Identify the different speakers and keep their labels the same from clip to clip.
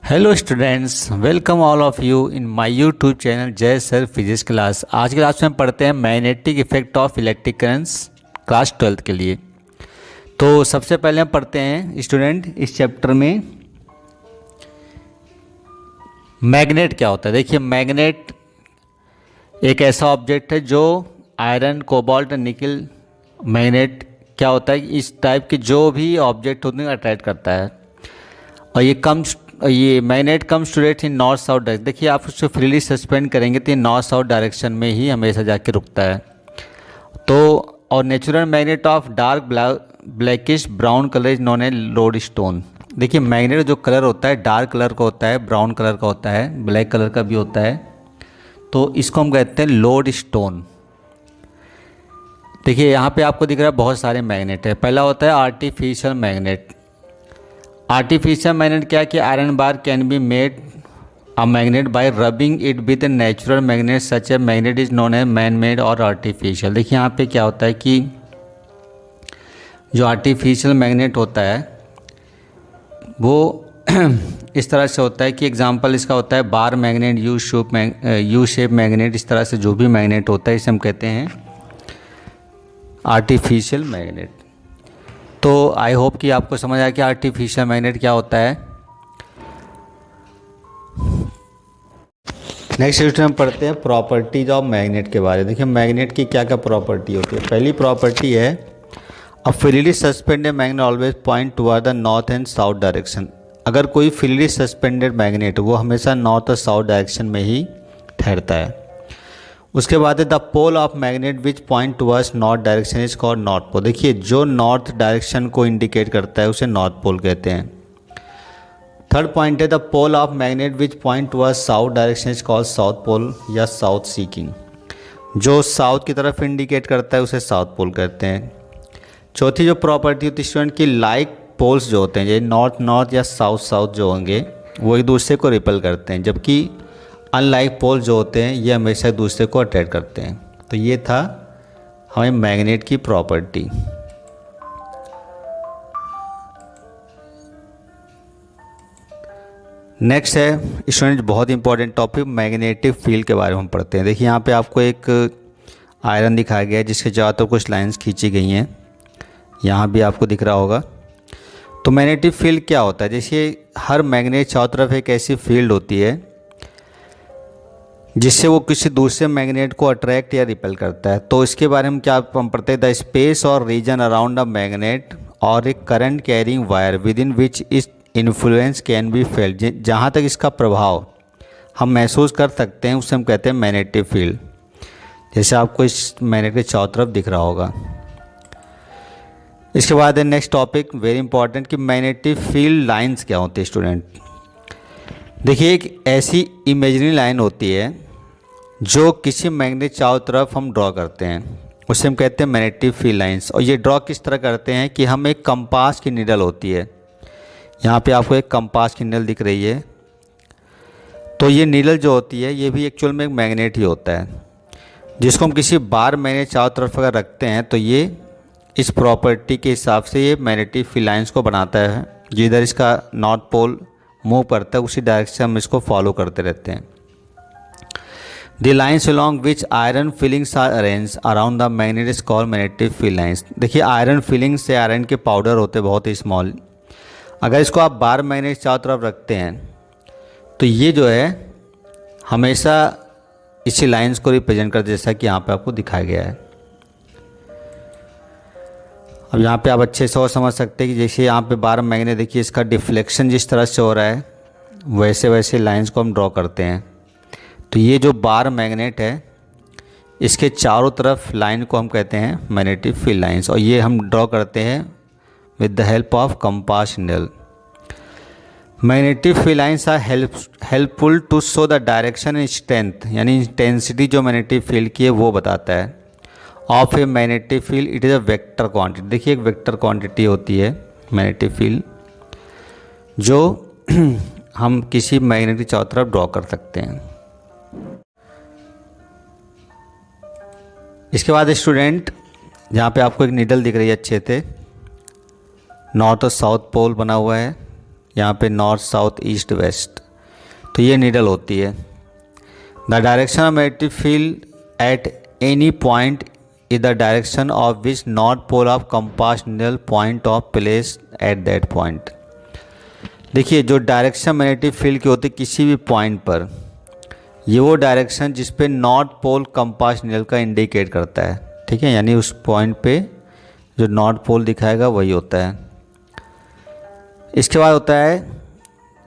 Speaker 1: Hello students, welcome all of you in my YouTube channel जय sir physics class. आज की class में हम पढ़ते हैं magnetic effect of electric currents class 12 के लिए। तो सबसे पहले हम पढ़ते हैं स्टूडेंट इस चैप्टर में मैग्नेट क्या होता है। देखिए, मैग्नेट एक ऐसा ऑब्जेक्ट है जो आयरन, कोबाल्ट, निकल, मैग्नेट क्या होता है, इस टाइप के जो भी ऑब्जेक्ट होते हैं अट्रैक्ट करता है। और ये magnet comes to rest in north south direction. देखिए, आप उसको फ्रीली सस्पेंड करेंगे तो ये नॉर्थ साउथ डायरेक्शन में ही हमेशा जाके रुकता है। तो और natural magnet of dark blackish brown colour is known as lodestone. देखिए, मैग्नेट जो कलर होता है डार्क कलर का होता है, ब्राउन कलर का होता है, ब्लैक कलर का भी होता है, तो इसको हम कहते हैं लोड स्टोन। देखिए, यहाँ पे आपको दिख रहा है बहुत सारे मैग्नेट है। पहला होता है आर्टिफिशियल मैग्नेट। आर्टिफिशियल मैग्नेट क्या है कि iron bar can be made a magnet by rubbing it with a natural magnet such a magnet is known as man made और आर्टिफिशियल। देखिए, यहाँ पे क्या होता है कि जो आर्टिफिशियल मैग्नेट होता है वो इस तरह से होता है कि एग्जांपल इसका होता है bar magnet, U shape magnet. इस तरह से जो भी मैग्नेट होता है इसे हम कहते हैं आर्टिफिशियल मैग्नेट। तो आई होप कि आपको समझ आया कि आर्टिफिशियल मैग्नेट क्या होता है। नेक्स्ट स्टेप हम पढ़ते हैं प्रॉपर्टीज ऑफ मैग्नेट के बारे में। देखिए, मैग्नेट की क्या क्या प्रॉपर्टी होती है। पहली प्रॉपर्टी है a freely suspended magnet always point toward the north and south direction. अगर कोई फ्रीली सस्पेंडेड मैग्नेट वो हमेशा नॉर्थ और साउथ डायरेक्शन में ही ठहरता है। उसके बाद है the pole of magnet which point towards north direction is called north pole. देखिए, जो नॉर्थ डायरेक्शन को इंडिकेट करता है उसे नॉर्थ पोल कहते हैं। थर्ड पॉइंट है the pole of magnet which point towards south direction is called south pole या साउथ सीकिंग। जो साउथ की तरफ इंडिकेट करता है उसे साउथ पोल कहते हैं। चौथी जो प्रॉपर्टी होती है स्टूडेंट की, लाइक पोल्स जो होते हैं जैसे नॉर्थ नॉर्थ या साउथ साउथ जो होंगे वो एक दूसरे को रिपेल करते हैं, जबकि अनलाइक पोल जो होते हैं ये हमेशा एक दूसरे को अट्रैक्ट करते हैं। तो ये था हमें मैग्नेट की प्रॉपर्टी। नेक्स्ट है स्टूडेंट बहुत इंपॉर्टेंट टॉपिक मैग्नेटिक फील्ड के बारे में हम पढ़ते हैं। देखिए, यहाँ पे आपको एक आयरन दिखाया गया है जिसके चारों तरफ कुछ लाइंस खींची गई हैं, यहाँ भी आपको दिख रहा होगा। तो मैग्नेटिक फील्ड क्या होता है। जैसे हर मैग्नेट चारों तरफ एक ऐसी फील्ड होती है जिससे वो किसी दूसरे मैग्नेट को अट्रैक्ट या रिपेल करता है। तो इसके बारे में क्या हम पढ़ते हैं, द स्पेस और रीजन अराउंड अ मैग्नेट और एक current carrying wire within which is influence can be failed. जहाँ तक इसका प्रभाव हम महसूस कर सकते हैं उसे हम कहते हैं मैग्नेटिक फील्ड। जैसे आपको इस मैग्नेट के चारों तरफ दिख रहा होगा। इसके बाद है नेक्स्ट टॉपिक वेरी इंपॉर्टेंट कि मैग्नेटिक फील्ड लाइंस क्या होती है स्टूडेंट। देखिए, एक ऐसी इमेजिनरी लाइन होती है जो किसी मैग्नेट चारों तरफ हम ड्रॉ करते हैं उसे हम कहते हैं मैग्नेटिक फील्ड लाइंस। और ये ड्रॉ किस तरह करते हैं कि हम एक कंपास की नीडल होती है, यहाँ पे आपको एक कंपास की नीडल दिख रही है। तो ये नीडल जो होती है ये भी एक्चुअल में एक मैग्नेट ही होता है, जिसको हम किसी बार मैग्नेट चारों तरफ अगर रखते हैं तो ये इस प्रॉपर्टी के हिसाब से ये मैग्नेटिक फील्ड लाइंस को बनाता है। जिधर इसका नॉर्थ पोल मूव करता है उसी डायरेक्शन हम इसको फॉलो करते रहते हैं। The lines along which iron filings are arrange around the magnet is called magnetic field lines. देखिए, आयरन फिलिंग से आयरन के पाउडर होते हैं बहुत ही स्मॉल। अगर इसको आप बार मैग्नेट चारों तरफ रखते हैं तो ये जो है हमेशा इसी लाइन्स को रिप्रेजेंट कर, जैसा कि यहाँ पे आपको दिखाया गया है। अब यहाँ पे आप अच्छे से और समझ सकते हैं कि जैसे यहाँ पे बार मैग्नेट, देखिए इसका डिफ्लेक्शन जिस तरह से हो रहा है वैसे वैसे लाइंस को हम ड्रॉ करते हैं। तो ये जो बार मैग्नेट है इसके चारों तरफ लाइन को हम कहते हैं मैग्नेटिक फील्ड लाइंस, और ये हम ड्रॉ करते हैं with the help of compass needle. Magnetic field lines are helpful to show the direction and strength, यानी इंटेंसिटी जो मैग्नेटिक फील्ड की है वो बताता है। Of a magnetic field it is a vector quantity. देखिए, एक वेक्टर क्वांटिटी होती है मैग्नेटिक फील्ड जो हम किसी मैग्नेट की चारों तरफ ड्रॉ कर सकते हैं। इसके बाद स्टूडेंट यहाँ पे आपको एक नीडल दिख रही है अच्छे से, नॉर्थ और साउथ पोल बना हुआ है, यहाँ पे नॉर्थ साउथ ईस्ट वेस्ट, तो ये नीडल होती है। The direction of magnetic field at any point is the direction of which north pole of compass needle point of place at that point. देखिए जो डायरेक्शन मैग्नेटिक फील्ड की होती है किसी भी पॉइंट पर, ये वो डायरेक्शन जिस पे नॉर्थ पोल कंपास नीडल का इंडिकेट करता है, ठीक है, यानी उस पॉइंट पे जो नॉर्थ पोल दिखाएगा वही होता है। इसके बाद होता है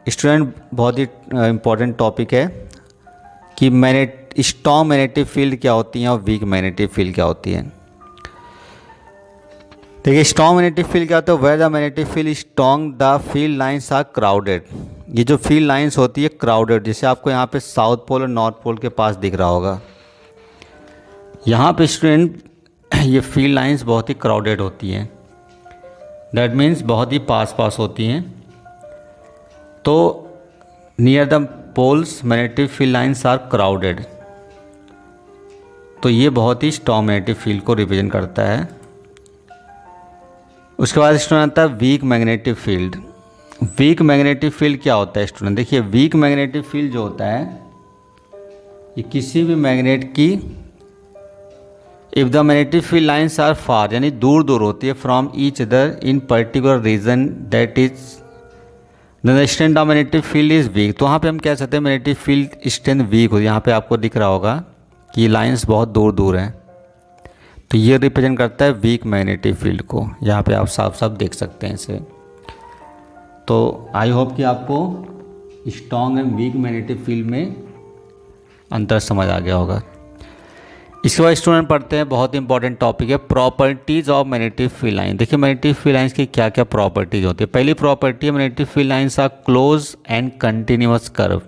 Speaker 1: स्टूडेंट, बहुत ही इम्पोर्टेंट टॉपिक है कि स्ट्रॉन्ग मैग्नेटिक फील्ड क्या होती है और वीक मैग्नेटिक फील्ड क्या होती है। देखिए स्ट्रॉन्ग मैग्नेटिक फील्ड क्या होता है, where the magnetic field strong the field lines are crowded. ये जो फील्ड लाइंस होती है क्राउडेड, जैसे आपको यहाँ पे साउथ पोल और नॉर्थ पोल के पास दिख रहा होगा, यहाँ पे स्टूडेंट ये फील्ड लाइंस बहुत ही क्राउडेड होती हैं, दैट मीन्स बहुत ही पास पास होती हैं। तो near the poles magnetic field lines are crowded, तो ये बहुत ही स्ट्रॉन्ग मैग्नेटिक फील्ड को रिप्रेजेंट करता है। उसके बाद स्टूडेंट आता है weak magnetic field. Weak magnetic field क्या होता है स्टूडेंट, देखिए वीक मैग्नेटिक फील्ड जो होता है ये किसी भी मैग्नेट की, if the magnetic field lines are far, यानी दूर दूर होती है, from each other in particular region, that is the strength of magnetic field is weak. तो वहाँ पे हम कह सकते हैं मैग्नेटिक फील्ड स्ट्रेंथ वीक हो। यहाँ पे आपको दिख रहा होगा कि ये लाइंस बहुत दूर दूर हैं, तो ये रिप्रेजेंट करता है वीक मैग्नेटिक फील्ड को। यहाँ पे आप साफ साफ देख सकते हैं इसे। तो आई होप कि आपको strong and week magnetic field में अंतर समझ आ गया होगा। इसके बाद स्टूडेंट पढ़ते हैं, बहुत इंपॉर्टेंट टॉपिक है properties of magnetic field line. देखिए मैग्नेटिक फील्ड लाइंस की क्या क्या प्रॉपर्टीज़ होती है। पहली प्रॉपर्टी है magnetic field lines are close and continuous curve.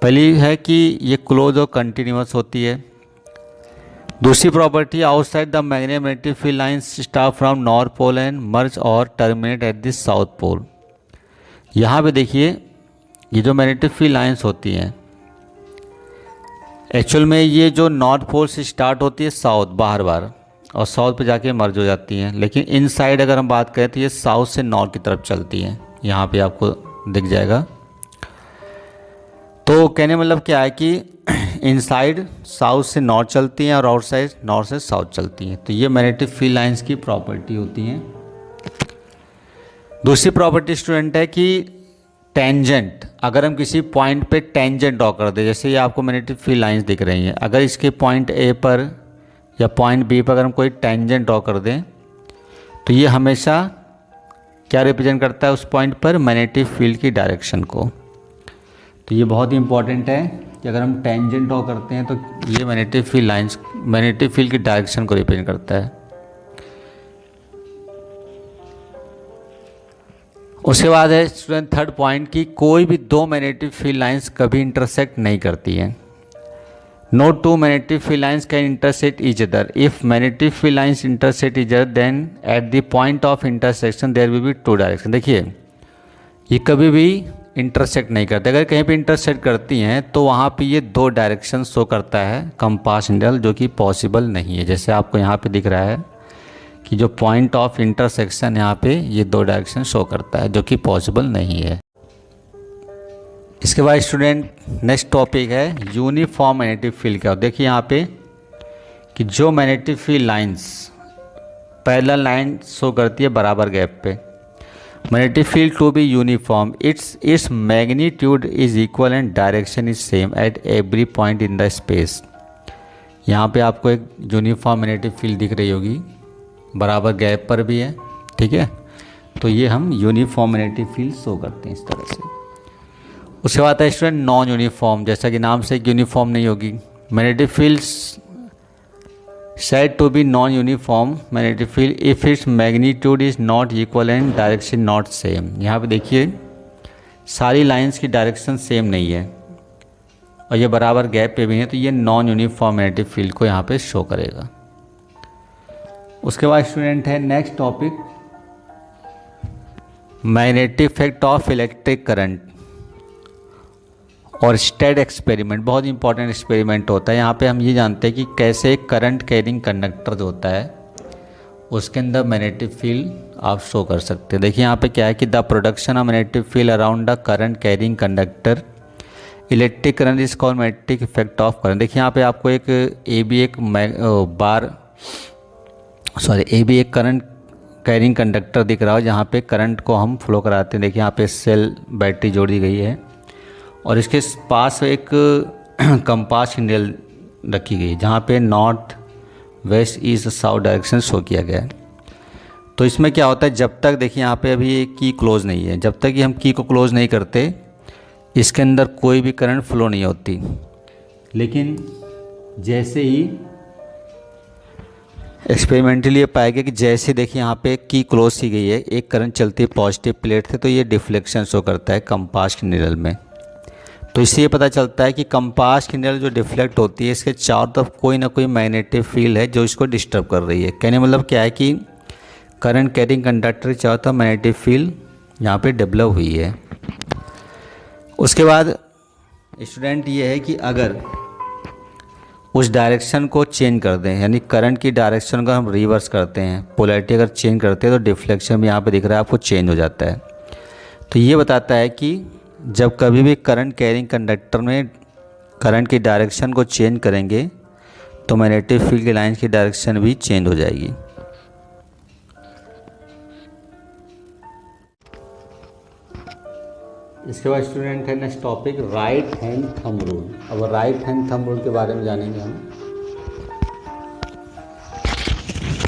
Speaker 1: पहली है कि ये क्लोज और कंटिन्यूअस होती है। दूसरी property, outside the magnetic field lines start from north pole and merge or terminate at this south pole. यहाँ पे देखिए ये जो मैग्नेटिक फील्ड लाइंस होती हैं एक्चुअल में ये जो नॉर्थ पोल से स्टार्ट होती है साउथ बाहर और साउथ पे जाके मर्ज हो जाती हैं, लेकिन इनसाइड अगर हम बात करें तो ये साउथ से नॉर्थ की तरफ चलती हैं। यहाँ पे आपको दिख जाएगा। तो कहने मतलब क्या है कि इनसाइड साउथ से नॉर्थ चलती हैं और आउटसाइड नॉर्थ से साउथ चलती हैं। तो ये मैग्नेटिक फील्ड लाइंस की प्रॉपर्टी होती हैं। दूसरी प्रॉपर्टी स्टूडेंट है कि टेंजेंट, अगर हम किसी पॉइंट पे टेंजेंट ड्रॉ कर दें, जैसे ये आपको मैग्नेटिक फील्ड लाइंस दिख रही हैं, अगर इसके पॉइंट ए पर या पॉइंट बी पर अगर हम कोई टेंजेंट ड्रॉ कर दें तो ये हमेशा क्या रिप्रेजेंट करता है उस पॉइंट पर, मैग्नेटिक फील्ड की डायरेक्शन को। तो ये बहुत ही इंपॉर्टेंट है कि अगर हम टेंजेंट ड्रॉ करते हैं तो ये magnetic field lines magnetic field की डायरेक्शन को रिप्रेजेंट करता है। उसके बाद है स्टूडेंट थर्ड पॉइंट कि कोई भी दो मैग्नेटिक फील्ड लाइंस कभी इंटरसेक्ट नहीं करती हैं। No two magnetic field lines can intersect each other. If magnetic field lines intersect each other then at the point of intersection there will be two direction. देखिए ये कभी भी intersect नहीं करते। अगर कहीं पे इंटरसेक्ट करती हैं तो वहाँ पे ये दो डायरेक्शन शो करता है कंपास नीडल, जो कि पॉसिबल नहीं है। जैसे आपको यहाँ पे दिख रहा है कि जो पॉइंट ऑफ इंटरसेक्शन यहाँ पे ये दो डायरेक्शन शो करता है, जो कि पॉसिबल नहीं है। इसके बाद स्टूडेंट नेक्स्ट टॉपिक है यूनिफॉर्म मैग्नेटिक फील्ड का। देखिए यहाँ पे कि जो magnetic field lines parallel line show करती है बराबर गैप पे, magnetic field to be uniform its magnitude is equal and direction is same at every point in the space. यहाँ पे आपको एक यूनिफॉर्म मैग्नेटिक फील्ड दिख रही होगी, बराबर गैप पर भी है, ठीक है। तो ये हम यूनिफॉर्म मैग्नेटिक फील्ड शो करते हैं इस तरह से। उसके बाद है स्टूडेंट नॉन यूनिफॉर्म, जैसा कि नाम से यूनिफॉर्म नहीं होगी। Magnetic field said to be non-uniform magnetic field if its magnitude is not equal and direction not same। यहाँ पे देखिए सारी लाइंस की डायरेक्शन सेम नहीं है और ये बराबर गैप पे भी है, तो ये नॉन यूनिफॉर्म मैग्नेटिक फील्ड को यहाँ पे शो करेगा। उसके बाद स्टूडेंट है next topic magnetic effect of electric current और स्टेड एक्सपेरिमेंट। बहुत इंपॉर्टेंट एक्सपेरिमेंट होता है। यहाँ पे हम ये जानते हैं कि कैसे एक करंट कैरिंग कंडक्टर जो होता है उसके अंदर मैग्नेटिक फील्ड आप शो कर सकते हैं। देखिए यहाँ पे क्या है कि the production of magnetic field around the current carrying conductor electric current is called magnetic effect of current. देखिए यहाँ पे आपको एक ए बी एक करंट कैरिंग कंडक्टर दिख रहा हो जहाँ पे करंट को हम फ्लो कराते हैं। देखिए यहाँ पे सेल बैटरी जोड़ी गई है और इसके पास एक कंपास की नीडल रखी गई है जहाँ पे north west east south direction show किया गया है। तो इसमें क्या होता है, जब तक देखिए यहाँ पे अभी ये की क्लोज नहीं है, जब तक कि हम की को क्लोज नहीं करते इसके अंदर कोई भी करंट फ्लो नहीं होती। लेकिन जैसे ही एक्सपेरिमेंटली ये पाया गया कि जैसे देखिए यहाँ पे की क्लोज की गई है, एक करंट चलती है पॉजिटिव प्लेट से, तो ये डिफ्लेक्शन शो करता है कंपास की निडल में। तो इससे ये पता चलता है कि कंपास की निडल जो डिफ्लेक्ट होती है इसके चारों तरफ कोई ना कोई मैग्नेटिक फील्ड है जो इसको डिस्टर्ब कर रही है। कहने मतलब क्या है कि करंट कैरिंग कंडक्टर के चारों तरफ मैग्नेटिक फील्ड यहाँ पे डेवलप हुई है। उसके बाद स्टूडेंट ये है कि अगर उस डायरेक्शन को चेंज कर दें, यानी करंट की डायरेक्शन को हम रिवर्स करते हैं, पोलैरिटी अगर चेंज करते हैं तो डिफ्लेक्शन भी यहाँ पे दिख रहा है आपको चेंज हो जाता है। तो ये बताता है कि जब कभी भी करंट कैरिंग कंडक्टर में करंट की डायरेक्शन को चेंज करेंगे तो मैग्नेटिक फील्ड की लाइन की डायरेक्शन भी चेंज हो जाएगी। इसके बाद स्टूडेंट है next topic right hand thumb rule. अब राइट हैंड थंब रूल के बारे में जानेंगे हम।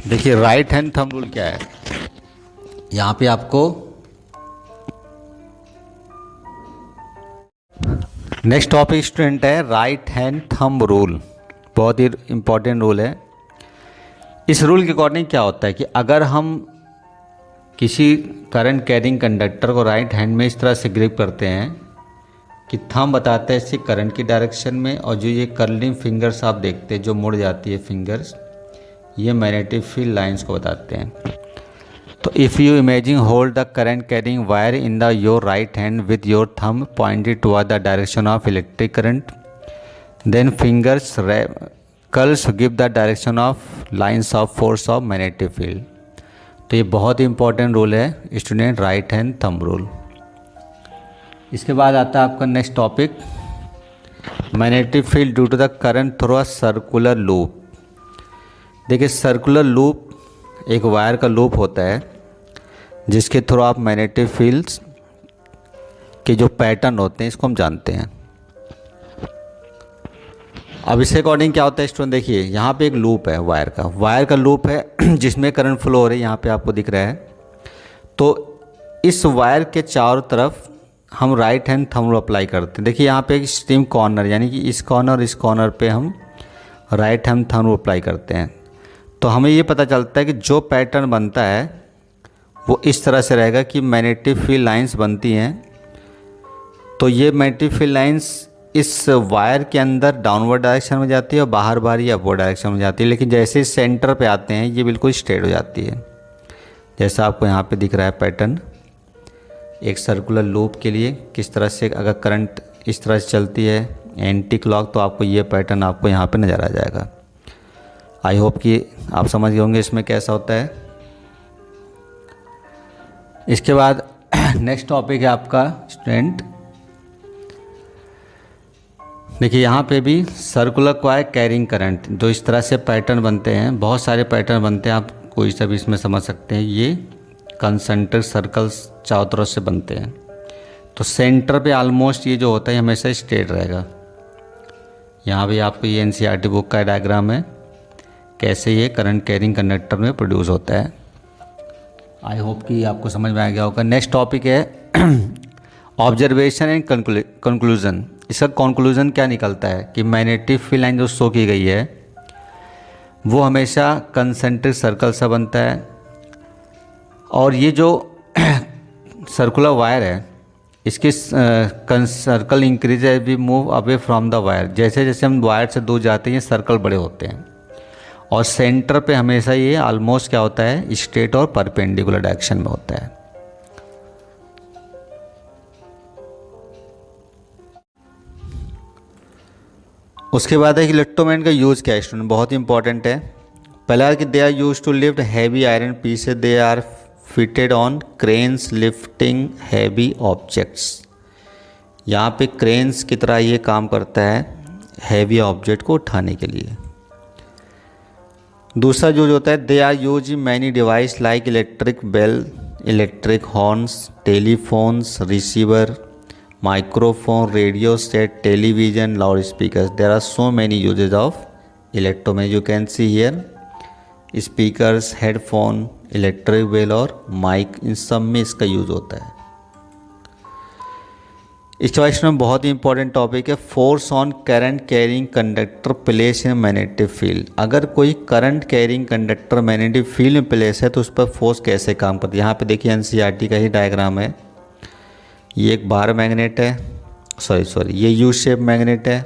Speaker 1: देखिए राइट हैंड थंब रूल क्या है, यहाँ पे आपको नेक्स्ट टॉपिक स्टूडेंट है राइट हैंड थंब रूल। बहुत ही इंपॉर्टेंट रूल है। इस रूल के अकॉर्डिंग क्या होता है कि अगर हम किसी करंट कैरिंग कंडक्टर को राइट हैंड में इस तरह से ग्रिप करते हैं कि थंब बताता है इससे करंट की डायरेक्शन में, और जो ये कर्लिंग फिंगर्स आप देखते हैं जो मुड़ जाती है फिंगर्स, ये मैग्नेटिक फील्ड लाइंस को बताते हैं। तो if you imagine hold the current carrying wire in the your right hand with your thumb pointed toward the direction of electric current, then fingers curls give the direction of lines of force of magnetic field. तो ये बहुत ही important rule है student, right hand thumb rule. इसके बाद आता है आपका next topic magnetic field due to the current through a circular loop. देखिए सर्कुलर लूप एक वायर का लूप होता है जिसके थ्रू आप मैग्नेटिक फील्ड्स के जो पैटर्न होते हैं इसको हम जानते हैं। अब इसके अकॉर्डिंग क्या होता है स्टूडेंट, देखिए यहाँ पे एक लूप है वायर का लूप है जिसमें करंट फ्लो हो रही है, यहाँ पे आपको दिख रहा है। तो इस वायर के चारों तरफ हम right hand thumb rule apply करते हैं। देखिए यहाँ पे एक एक्सट्रीम कॉर्नर, यानी कि इस कॉर्नर पे हम right hand thumb rule apply करते हैं। तो हमें ये पता चलता है कि जो पैटर्न बनता है वो इस तरह से रहेगा कि मैग्नेटिक फील्ड लाइंस बनती हैं। तो ये मैग्नेटिक फील्ड लाइंस इस वायर के अंदर डाउनवर्ड डायरेक्शन में जाती है और बाहर बाहर ये अपवर्ड डायरेक्शन में जाती है, लेकिन जैसे सेंटर पे आते हैं ये बिल्कुल स्ट्रेट हो जाती है। जैसा आपको यहाँ पे दिख रहा है पैटर्न, एक सर्कुलर लूप के लिए किस तरह से अगर करंट इस तरह से चलती है एंटी क्लॉक, तो आपको ये पैटर्न आपको यहाँ पे नज़र आ जाएगा। आई होप कि आप समझ गए होंगे इसमें कैसा होता है। इसके बाद नेक्स्ट टॉपिक है आपका स्टूडेंट, देखिए यहाँ पे भी सर्कुलर कॉइल कैरिंग करंट, जो इस तरह से पैटर्न बनते हैं, बहुत सारे पैटर्न बनते हैं, आप कोई सा भी इसमें समझ सकते हैं। ये कंसेंट्रिक सर्कल्स चारों तरफ से बनते हैं। तो सेंटर पे ऑलमोस्ट ये जो होता है हमेशा स्ट्रेट रहेगा। यहाँ भी आपको ये एनसीईआरटी बुक का डायग्राम है कैसे ये करंट कैरिंग कंडक्टर में प्रोड्यूस होता है। आई होप कि आपको समझ में आ गया होगा। नेक्स्ट टॉपिक है ऑब्जर्वेशन एंड कंक्लूजन। इसका कंक्लूजन क्या निकलता है कि मैग्नेटिक फील्ड लाइन जो शो की गई है वो हमेशा कंसेंट्रिक सर्कल सा बनता है, और ये जो सर्कुलर वायर है इसकी circle increase as we move away from the wire. जैसे जैसे हम वायर से दूर जाते हैं ये सर्कल बड़े होते हैं, और सेंटर पे हमेशा ये ऑलमोस्ट क्या होता है स्ट्रेट और परपेंडिकुलर डायरेक्शन में होता है। उसके बाद है कि इलेक्ट्रोमैग्नेट का यूज़ क्या है स्टूडेंट, बहुत ही इंपॉर्टेंट है। पहला है कि they are use to lift heavy iron pieces, they are fitted on cranes lifting heavy objects. यहाँ पे क्रेन्स की तरह ये काम करता है हैवी ऑब्जेक्ट को उठाने के लिए। दूसरा यूज होता है they are use in many device like electric bell, electric horns, telephones, receiver, microphone, radio set, television, loud speaker. There are so many uses of electromagnet. You can see here speakers, headphone, electric bell और mic, इन सब में इसका use होता है। इस choice में बहुत ही इंपॉर्टेंट टॉपिक है force on current carrying conductor place in magnetic field. अगर कोई current carrying conductor magnetic field में प्लेस है तो उस पर फोर्स कैसे काम करती है। यहाँ पे देखिए एनसीईआरटी का ही डायग्राम है। ये एक बार मैग्नेट है, सॉरी ये यू शेप मैग्नेट है।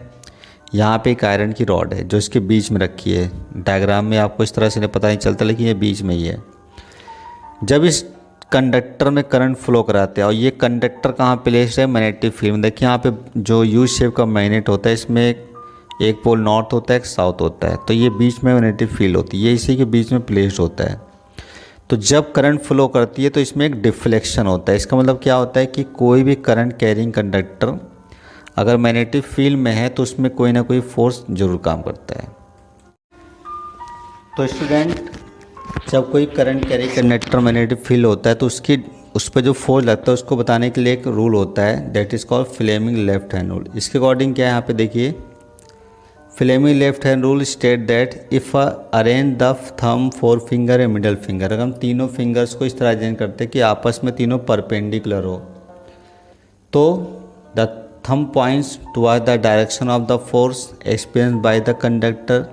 Speaker 1: यहाँ पे एक आयरन की रॉड है जो इसके बीच में रखी है। डायग्राम में आपको इस तरह से पता नहीं चलता लेकिन ये बीच में ही है। जब इस कंडक्टर में करंट फ्लो कराते हैं और ये कंडक्टर कहाँ प्लेस्ड है मैग्नेटिक फील्ड में। देखिए यहाँ पे जो यू शेप का मैग्नेट होता है इसमें एक पोल नॉर्थ होता है, एक साउथ होता है, तो ये बीच में मैग्नेटिक फील्ड होती है, ये इसी के बीच में प्लेस्ड होता है। तो जब करंट फ्लो करती है तो इसमें एक डिफ्लेक्शन होता है। इसका मतलब क्या होता है कि कोई भी करंट कैरिंग कंडक्टर अगर मैग्नेटिक फील्ड में है तो उसमें कोई ना कोई फोर्स जरूर काम करता है। तो स्टूडेंट जब कोई current carrying conductor magnetic field होता है तो उस पर जो फोर्स लगता है उसको बताने के लिए एक रूल होता है that is called Fleming left hand rule. इसके अकॉर्डिंग क्या है यहाँ पे देखिए Fleming left hand rule state that if arrange the thumb, four finger and middle finger. अगर हम तीनों फिंगर्स को इस तरह अरेंज करते हैं कि आपस में तीनों परपेंडिकुलर हो तो the thumb points toward the direction of the force experienced by the conductor,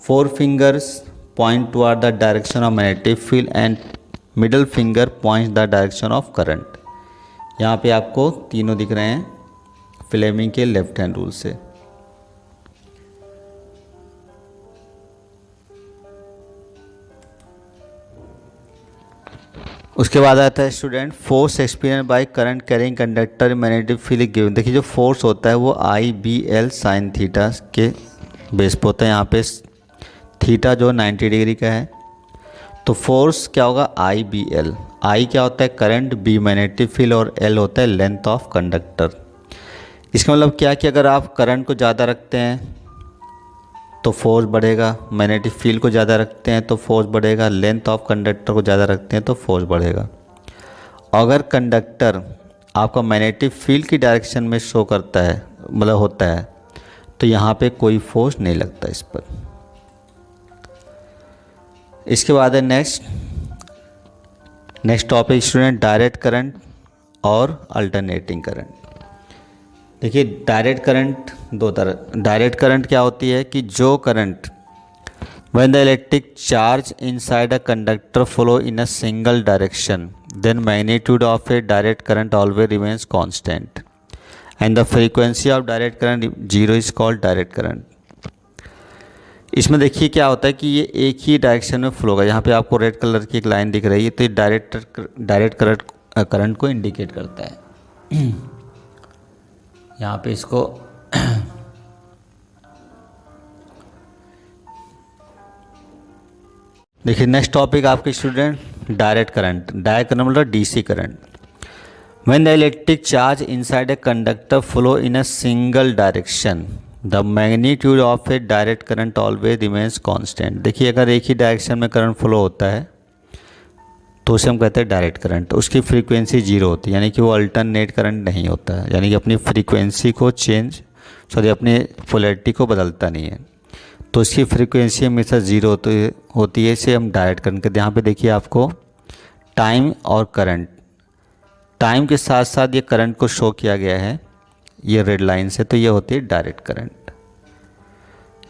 Speaker 1: four fingers point toward the direction of magnetic field and middle finger points the direction of current। यहाँ पे आपको तीनों दिख रहे हैं Fleming के left hand rule से। उसके बाद आता है student force experience by current carrying conductor magnetic field given. देखिए जो फोर्स होता है वो IBL sin थीटा के बेस पे होता है। यहाँ पे थीटा जो 90 डिग्री का है तो फोर्स क्या होगा IBL। I क्या होता है करंट, B मैग्नेटिक फील्ड और L होता है लेंथ ऑफ कंडक्टर। इसका मतलब क्या कि अगर आप करंट को ज़्यादा रखते हैं तो फोर्स बढ़ेगा, मैग्नेटिक फील्ड को ज़्यादा रखते हैं तो फोर्स बढ़ेगा, लेंथ ऑफ कंडक्टर को ज़्यादा रखते हैं तो फोर्स बढ़ेगा। अगर कंडक्टर आपका मैग्नेटिक फील्ड की डायरेक्शन में शो करता है मतलब होता है तो यहाँ पे कोई फोर्स नहीं लगता इस पर। इसके बाद है next topic student direct current और अल्टरनेटिंग करंट। देखिए डायरेक्ट करंट दो तरह। डायरेक्ट करंट क्या होती है कि जो current when the electric charge inside a conductor flow in a single direction then magnitude of a direct current always remains constant and the frequency of direct current zero is called direct current. इसमें देखिए क्या होता है कि ये एक ही direction में flow होगा। यहाँ पे आपको रेड कलर की एक लाइन दिख रही है तो ये डायरेक्ट करंट को इंडिकेट करता है। यहाँ पे इसको देखिए नेक्स्ट टॉपिक आपके student direct current. Direct current मतलब DC current. When the electric charge inside a conductor flow in a single direction the magnitude of a direct current always remains constant. देखिए अगर एक ही डायरेक्शन में current flow होता है तो उसे हम कहते हैं डायरेक्ट करंट। उसकी फ्रीक्वेंसी जीरो होती है यानी कि वो अल्टरनेट करंट नहीं होता है, यानी कि अपनी फ्रीक्वेंसी को अपनी पोलैरिटी को बदलता नहीं है तो उसकी फ्रीक्वेंसी हमेशा जीरो होती है। इसे हम डायरेक्ट करंट कहते हैं। यहाँ पे देखिए आपको टाइम और करंट, टाइम के साथ साथ ये करंट को शो किया गया है ये रेड लाइन से, तो ये होती है डायरेक्ट करंट।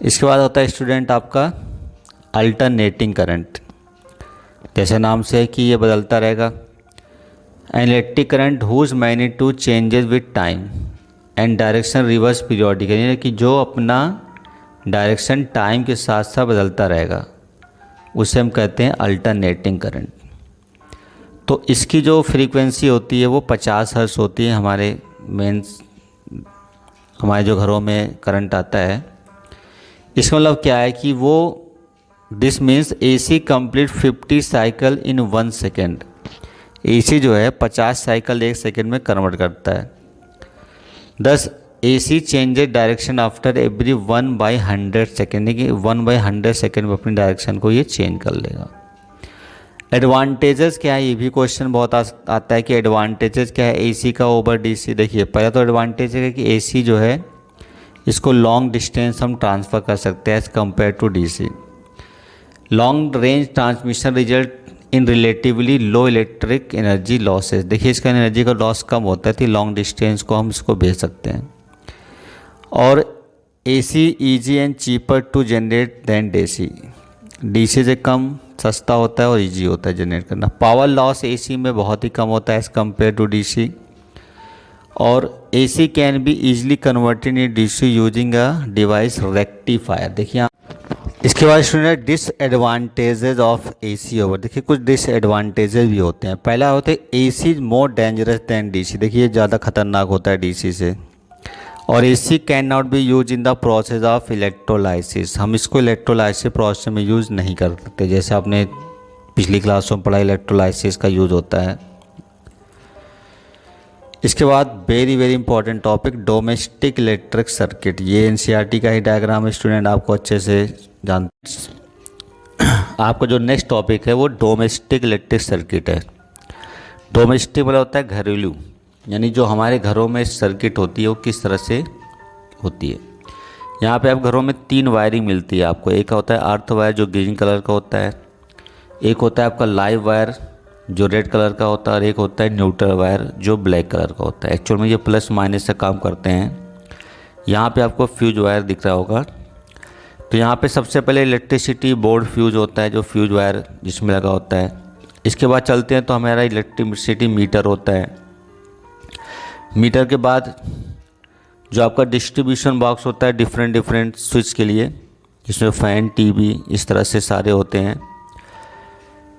Speaker 1: इसके बाद होता है स्टूडेंट आपका अल्टरनेटिंग करंट। जैसे नाम से है कि ये बदलता रहेगा। An electric current whose magnitude changes with time and direction reverse periodic, यानी कि जो अपना डायरेक्शन टाइम के साथ साथ बदलता रहेगा उसे हम कहते हैं अल्टरनेटिंग करंट। तो इसकी जो फ्रीक्वेंसी होती है वो 50 हर्ट्ज होती है। हमारे जो घरों में करंट आता है इसका मतलब क्या है कि वो this means AC complete 50 cycle in 1 second. AC जो है 50 साइकिल एक सेकेंड में कन्वर्ट करता है। 10 AC changes direction after every 1/100 second, देखिए 1/100 सेकेंड में अपनी डायरेक्शन को ये चेंज कर लेगा। एडवांटेजेस क्या है, ये भी क्वेश्चन बहुत आता है कि एडवांटेजेस क्या है एसी का ओवर डीसी। देखिए पहला तो एडवांटेज है कि एसी जो है इसको लॉन्ग डिस्टेंस हम ट्रांसफ़र कर सकते हैं as compare to DC. Long range transmission result in relatively low electric energy losses. देखिए इसका एनर्जी का लॉस कम होता है तो लॉन्ग डिस्टेंस को हम इसको भेज सकते हैं। और AC easy and cheaper to generate than DC, DC से कम सस्ता होता है और इजी होता है जनरेट करना। पावर लॉस एसी में बहुत ही कम होता है एज़ कम्पेयर टू डीसी। और AC can be easily converted in DC using a device rectifier. देखिए इसके बाद student disadvantages of AC over. देखिए कुछ डिसएडवांटेजेस भी होते हैं। पहला होता है AC more dangerous than DC. देखिए ज़्यादा खतरनाक होता है डीसी से। और AC can not be use in the process of electrolysis. हम इसको इलेक्ट्रोलाइसिस प्रोसेस में यूज़ नहीं कर सकते, जैसे आपने पिछली क्लासों में पढ़ा इलेक्ट्रोलाइसिस का यूज़ होता है। इसके बाद very very important topic domestic electric circuit. ये एनसीईआरटी का ही डायग्राम है स्टूडेंट, आपको अच्छे से जानते। आपका जो नेक्स्ट टॉपिक है वो डोमेस्टिक इलेक्ट्रिक सर्किट है। डोमेस्टिक मतलब होता है घरेलू, यानी जो हमारे घरों में सर्किट होती है वो किस तरह से होती है। यहाँ पे आप घरों में 3 वायरिंग मिलती है आपको। एक होता है अर्थ वायर जो ग्रीन कलर का होता है, एक होता है आपका लाइव वायर जो रेड कलर का होता है, और एक होता है न्यूट्रल वायर जो ब्लैक कलर का होता है। एक्चुअल में ये प्लस माइनस से काम करते हैं। यहाँ पे आपको फ्यूज वायर दिख रहा होगा। तो यहाँ पे सबसे पहले इलेक्ट्रिसिटी बोर्ड फ्यूज होता है, जो फ्यूज वायर जिसमें लगा होता है। इसके बाद चलते हैं तो हमारा इलेक्ट्रिसिटी मीटर होता है। मीटर के बाद जो आपका डिस्ट्रीब्यूशन बॉक्स होता है डिफरेंट स्विच के लिए, जिसमें फ़ैन टीवी इस तरह से सारे होते हैं।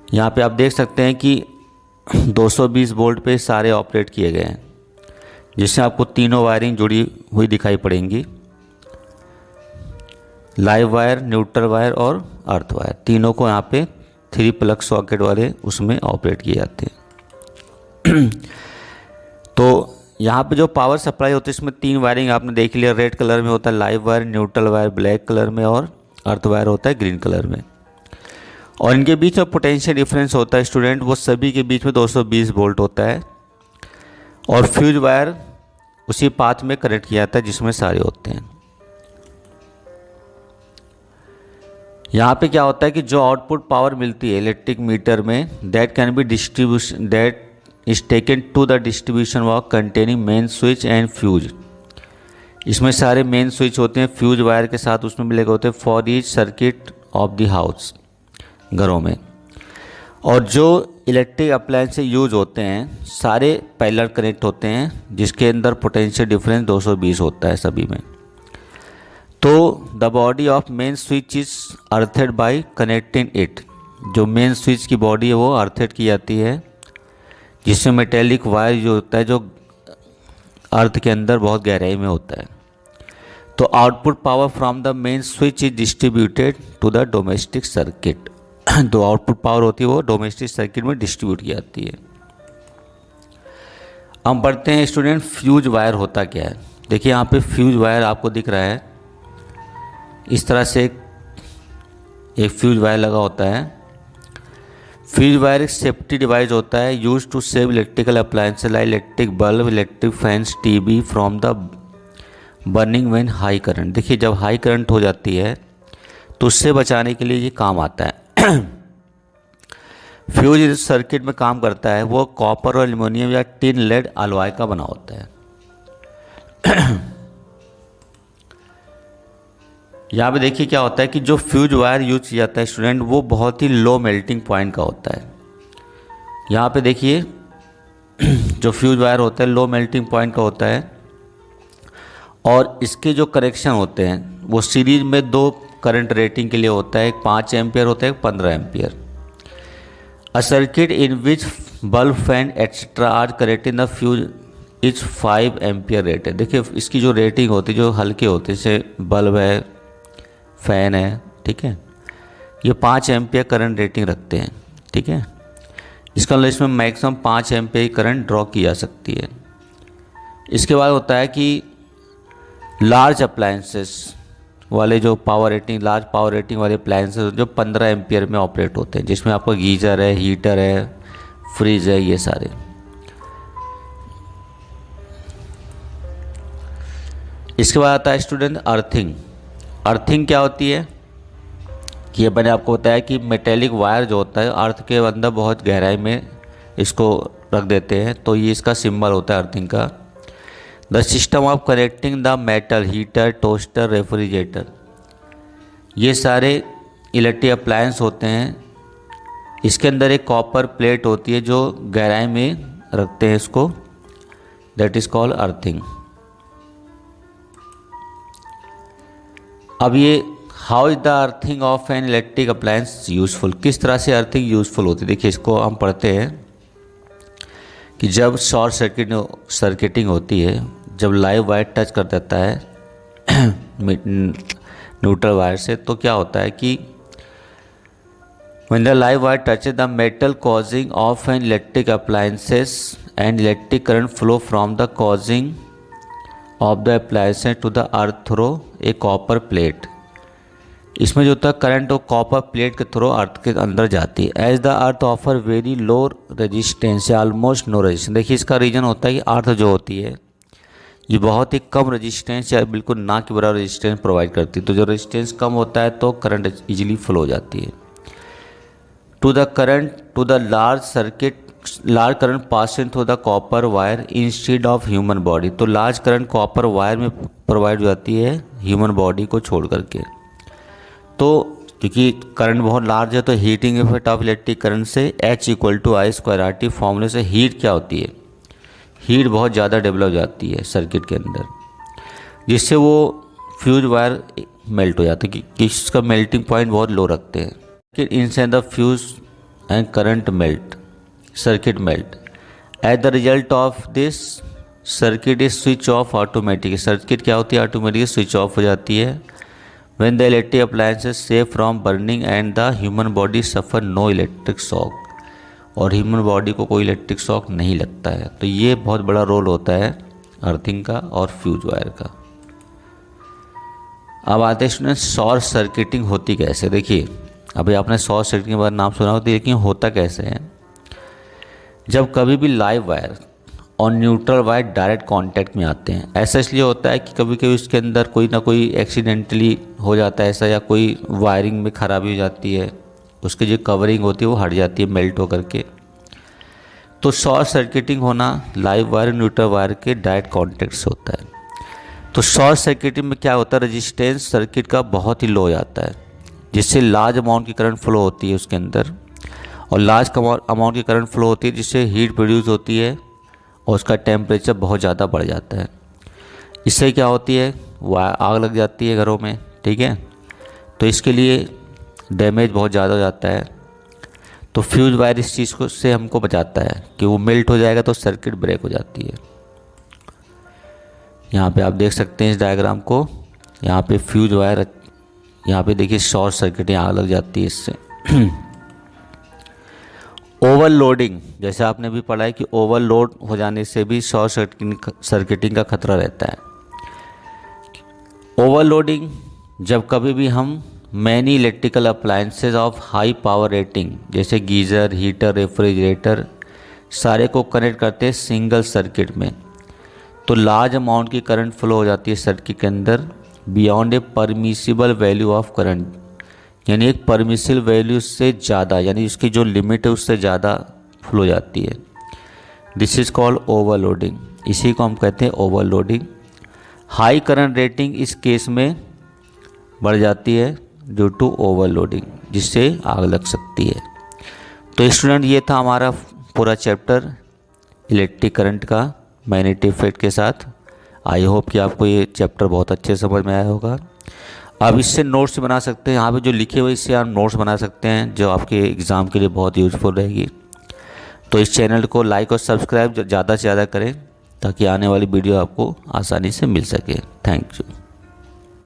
Speaker 1: यहाँ पे आप देख सकते हैं कि 220 वोल्ट पे सारे ऑपरेट किए गए हैं, जिससे आपको तीनों वायरिंग जुड़ी हुई दिखाई पड़ेंगी। लाइव वायर, न्यूट्रल वायर और अर्थ वायर, तीनों को यहाँ पे 3 प्लग सॉकेट वाले उसमें ऑपरेट किए जाते हैं। तो यहाँ पे जो पावर सप्लाई होती है इसमें 3 वायरिंग आपने देख लिया। रेड कलर में होता है live wire, neutral wire black colour में, और अर्थ वायर होता है ग्रीन कलर में। और इनके बीच में पोटेंशियल डिफरेंस होता है स्टूडेंट, वो सभी के बीच में 220 वोल्ट होता है। और फ्यूज वायर उसी पाथ में कनेक्ट किया जाता है जिसमें सारे होते हैं। यहाँ पे क्या होता है कि जो आउटपुट पावर मिलती है इलेक्ट्रिक मीटर में, that can be distribution that is taken to the distribution box containing main switch and fuse. इसमें सारे मेन स्विच होते हैं फ्यूज वायर के साथ, उसमें भी लगे होते हैं for each circuit of the house, घरों में। और जो इलेक्ट्रिक अप्लायंस से यूज होते हैं सारे पैरेलल कनेक्ट होते हैं, जिसके अंदर पोटेंशियल डिफरेंस 220 होता है सभी में। तो the body of main switch is earthed by connecting it. जो मेन स्विच की बॉडी है वो अर्थेड की जाती है, जिसमें मेटेलिक वायर जो होता है जो अर्थ के अंदर बहुत गहराई में होता है। तो output power from the main switch is distributed to the domestic circuit. जो आउटपुट पावर होती है वो डोमेस्टिक सर्किट में डिस्ट्रीब्यूट की जाती है। हम पढ़ते हैं स्टूडेंट फ्यूज वायर होता क्या है। देखिए यहाँ पे फ्यूज वायर आपको दिख रहा है, इस तरह से एक फ्यूज वायर लगा होता है। फ्यूज वायर एक सेफ्टी डिवाइस होता है use to save electrical appliances like electric bulb, electric fans, TV from the burning when high current. देखिए जब हाई करंट हो जाती है तो उससे बचाने के लिए ये काम आता है। फ्यूज इस सर्किट में काम करता है, वो कॉपर और एल्युमिनियम या टिन लेड अलॉय का बना होता है। यहाँ पे देखिए क्या होता है कि जो फ्यूज वायर यूज किया जाता है स्टूडेंट, वो बहुत ही लो मेल्टिंग पॉइंट का होता है। यहाँ पे देखिए जो फ्यूज वायर होता है लो मेल्टिंग पॉइंट का होता है, और इसके जो कनेक्शन होते हैं वो सीरीज में 2 करंट रेटिंग के लिए होता है। एक 5 एम्पियर होता है, एक 15 ampere. A circuit in which bulb fan etcetera are connected in the fuse is 5 ampere rated. देखिए इसकी जो रेटिंग होती है जो हल्के होते हैं, जैसे बल्ब है, फैन है, ठीक है, ये 5 एम्पियर करंट रेटिंग रखते हैं, ठीक है। इसका मतलब इसमें मैक्सिमम 5 एम्पीयर करंट ड्रॉ की जा सकती है। इसके बाद होता है कि लार्ज अप्लायंसेस वाले जो लार्ज पावर रेटिंग वाले अप्लायंसेस जो 15 एम्पीयर में ऑपरेट होते हैं, जिसमें आपका गीज़र है, हीटर है, फ्रिज है, ये सारे। इसके बाद आता है स्टूडेंट अर्थिंग। अर्थिंग क्या होती है कि ये मैंने आपको बताया कि मेटेलिक वायर जो होता है अर्थ के अंदर बहुत गहराई में इसको रख देते हैं, तो ये इसका सिंबल होता है अर्थिंग का। The system of connecting the metal, heater, toaster, refrigerator, ये सारे इलेक्ट्रिक अप्लायंस होते हैं। इसके अंदर एक कॉपर प्लेट होती है जो गहराई में रखते हैं इसको, दैट इज़ कॉल्ड अर्थिंग। अब ये how is the earthing of an electric appliance useful, किस तरह से अर्थिंग यूजफुल होती है। देखिए इसको हम पढ़ते हैं कि जब शॉर्ट सर्किटिंग होती है, जब लाइव वायर टच कर देता है न्यूट्रल वायर से, तो क्या होता है कि when the live wire touches the metal causing of an electric appliances and electric current flow from the causing of the appliances to the earth through a copper plate। इसमें जो होता है करंट वो कॉपर प्लेट के through earth के अंदर जाती है। As the earth offer very low resistance या ऑलमोस्ट नो रेजिस्टेंस। देखिए इसका रीजन होता है कि अर्थ जो होती है ये बहुत ही कम रेजिस्टेंस या बिल्कुल ना के बराबर रेजिस्टेंस प्रोवाइड करती है। तो जो रेजिस्टेंस कम होता है तो करंट इजीली फ्लो हो जाती है। To the large current passing through the copper wire instead of human body. तो लार्ज करंट कॉपर वायर में प्रोवाइड हो जाती है ह्यूमन बॉडी को छोड़ करके। तो क्योंकि करंट बहुत लार्ज है तो heating effect of electric current से H=I²RT फॉर्मूले से हीट क्या होती है, हीट बहुत ज़्यादा डेवलप हो जाती है सर्किट के अंदर, जिससे वो फ्यूज वायर मेल्ट हो जाता है कि इसका मेल्टिंग पॉइंट बहुत लो रखते हैं। Inside the fuse and current melt, circuit melt. At the result of this circuit is switch off automatic. Circuit क्या होती है, ऑटोमेटिक स्विच ऑफ हो जाती है। When the electric appliances save from burning and the human body suffer no electric shock, और human body को कोई electric shock नहीं लगता है। तो ये बहुत बड़ा रोल होता है अर्थिंग का और फ्यूज वायर का। अब आते हैं स्टूडेंट शॉर्ट सर्किटिंग होती कैसे। देखिए अभी आपने शॉर्ट सर्किटिंग के बारे में नाम सुना होता है, लेकिन होता कैसे है। जब कभी भी लाइव वायर और न्यूट्रल वायर डायरेक्ट कांटेक्ट में आते हैं, ऐसा इसलिए होता है कि कभी कभी उसके अंदर कोई ना कोई एक्सीडेंटली हो जाता है ऐसा, या कोई वायरिंग में ख़राबी हो जाती है, उसकी जो कवरिंग होती है वो हट जाती है मेल्ट होकर के। तो शॉर्ट सर्किटिंग होना लाइव वायर न्यूट्रल वायर के डायरेक्ट कॉन्टेक्ट से होता है। तो शॉर्ट सर्किटिंग में क्या होता है, रेजिस्टेंस सर्किट का बहुत ही लो हो जाता है, जिससे लार्ज अमाउंट की करंट फ्लो होती है उसके अंदर, और लार्ज अमाउंट की करंट फ्लो होती है जिससे हीट प्रोड्यूस होती है और उसका टेम्परेचर बहुत ज़्यादा बढ़ जाता है। इससे क्या होती है, आग लग जाती है घरों में, ठीक है। तो इसके लिए डैमेज बहुत ज़्यादा हो जाता है। तो फ्यूज वायर इस चीज़ को से हमको बचाता है कि वो मेल्ट हो जाएगा तो सर्किट ब्रेक हो जाती है। यहाँ पे आप देख सकते हैं इस डायग्राम को, यहाँ पे फ्यूज वायर, यहाँ पे देखिए शॉर्ट सर्किटिंग आग लग जाती है इससे। ओवरलोडिंग, जैसे आपने भी पढ़ा है कि ओवरलोड हो जाने से भी शॉर्ट सर्किटिंग का खतरा रहता है। ओवरलोडिंग जब कभी भी हम many electrical appliances of high power rating जैसे गीज़र, हीटर, रेफ्रिजरेटर सारे को कनेक्ट करते हैं सिंगल सर्किट में, तो लार्ज अमाउंट की करंट फ्लो हो जाती है सर्किट के अंदर beyond A permissible value of current, यानी एक परमिसिबल वैल्यू से ज़्यादा, यानी इसकी जो लिमिट है उससे ज़्यादा फ्लो जाती है। दिस इज़ कॉल्ड ओवरलोडिंग, इसी को हम कहते हैं ओवरलोडिंग। हाई करंट रेटिंग इस केस में बढ़ जाती है ड्यू टू ओवरलोडिंग, जिससे आग लग सकती है। तो स्टूडेंट ये था हमारा पूरा चैप्टर इलेक्ट्रिक करंट का मैग्नेटिक इफेक्ट के साथ। आई होप कि आपको ये चैप्टर बहुत अच्छे समझ में आया होगा। आप इससे नोट्स बना सकते हैं, यहाँ पे जो लिखे हुए इससे आप नोट्स बना सकते हैं जो आपके एग्ज़ाम के लिए बहुत यूज़फुल रहेगी। तो इस चैनल को लाइक और सब्सक्राइब ज़्यादा से ज़्यादा करें ताकि आने वाली वीडियो आपको आसानी से मिल सके। Thank you.